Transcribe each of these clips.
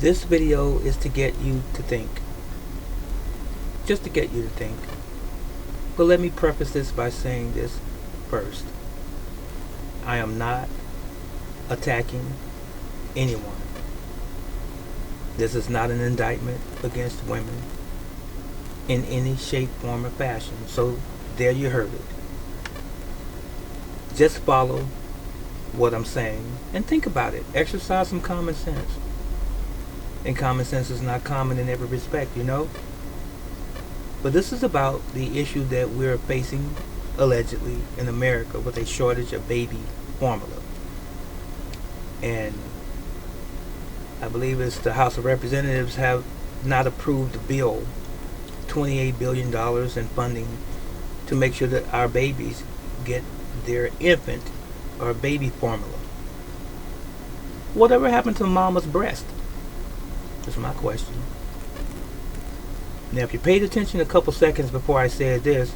This video is to get you to think. Just to get you to think. But let me preface this by saying this first. I am not attacking anyone. This is not an indictment against women in any shape, form, or fashion. So there you heard it. Just follow what I'm saying and think about it. Exercise some common sense. And common sense is not common in every respect, you know? But this is about the issue that we're facing allegedly in America with a shortage of baby formula. And I believe it's the House of Representatives have not approved the bill, $28 billion in funding to make sure that our babies get their infant or baby formula. Whatever happened to mama's breast? That's my question. Now, if you paid attention a couple seconds before I said this,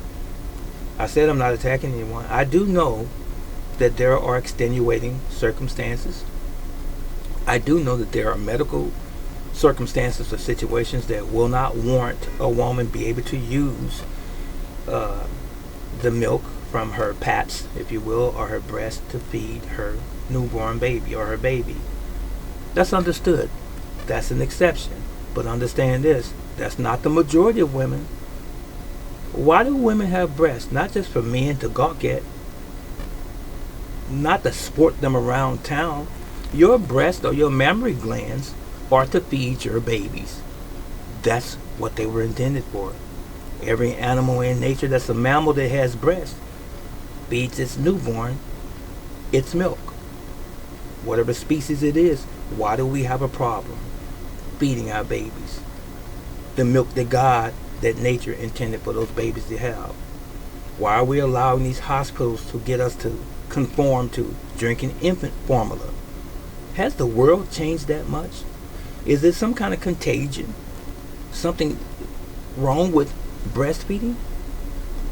I said I'm not attacking anyone. I do know that there are extenuating circumstances. I do know that there are medical circumstances or situations that will not warrant a woman be able to use the milk from her pats, if you will, or her breast to feed her newborn baby or her baby. That's understood. That's an exception. But understand this, that's not the majority of women. Why do women have breasts? Not just for men to gawk at, not to sport them around town. Your breast or your mammary glands are to feed your babies. That's what they were intended for. Every animal in nature that's a mammal that has breasts feeds its newborn its milk. Whatever species it is, why do we have a problem feeding our babies the milk that God, that nature intended for those babies to have? Why are we allowing these hospitals to get us to conform to drinking infant formula? Has the world changed that much? Is there some kind of contagion? Something wrong with breastfeeding?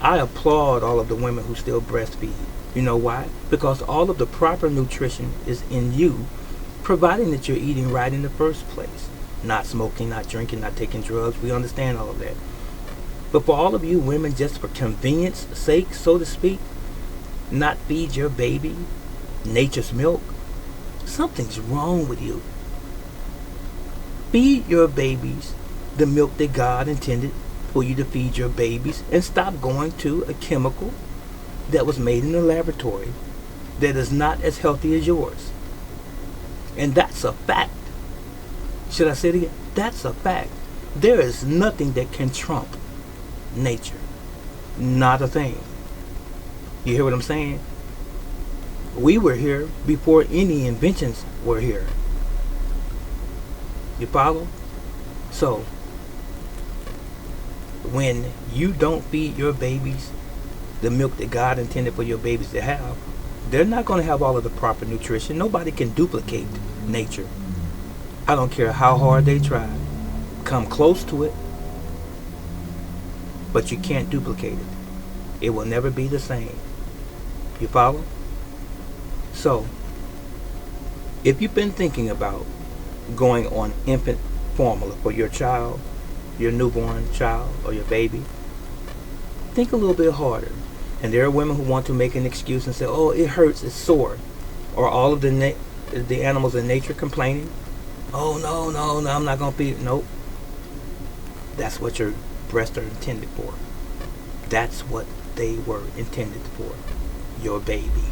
I applaud all of the women who still breastfeed. You know why? Because all of the proper nutrition is in you, providing that you're eating right in the first place. Not smoking, not drinking, not taking drugs. We understand all of that. But for all of you women, just for convenience sake, so to speak, not feed your baby nature's milk, something's wrong with you. Feed your babies the milk that God intended for you to feed your babies, and stop going to a chemical that was made in the laboratory that is not as healthy as yours. And that's a fact. Should I say it again? That's a fact. There is nothing that can trump nature. Not a thing. You hear what I'm saying? We were here before any inventions were here. You follow? So, when you don't feed your babies the milk that God intended for your babies to have, they're not going to have all of the proper nutrition. Nobody can duplicate nature. I don't care how hard they try. Come close to it, but you can't duplicate it. It will never be the same. You follow? So, if you've been thinking about going on infant formula for your child, your newborn child, or your baby, think a little bit harder. And there are women who want to make an excuse and say, oh, it hurts, it's sore. Or all of the animals in nature complaining. Oh, no, I'm not going to feed. Nope. That's what your breasts are intended for. That's what they were intended for. Your baby.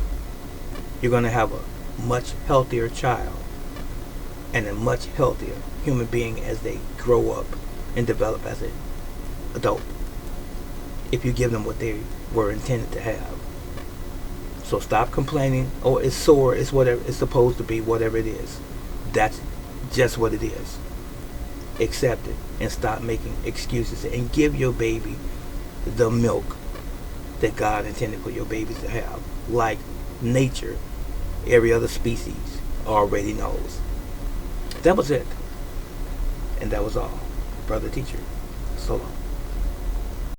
You're going to have a much healthier child and a much healthier human being as they grow up and develop as an adult, if you give them what they were intended to have. So stop complaining. Oh, it's sore. It's whatever it's supposed to be, whatever it is. That's just what it is. Accept it and stop making excuses, and give your baby the milk that God intended for your babies to have, like nature, every other species already knows. That was it. And that was all. Brother Teacher, so long.